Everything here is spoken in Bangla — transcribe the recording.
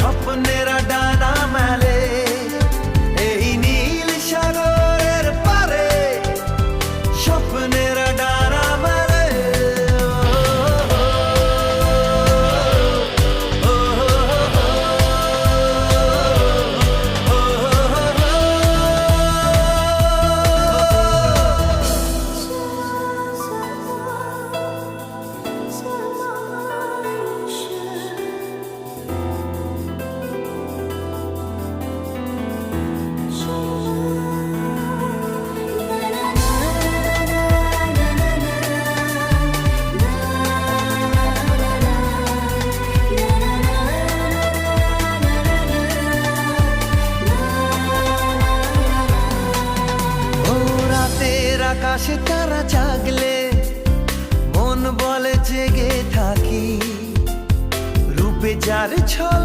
স্বপ্নেরা ডানা মেলে এই নীল সাগরের পারে, স্বপ্নেরা ডানা মেলে। আকাশে তারা জাগলে মন বলে জেগে থাকি, রূপে যার ছল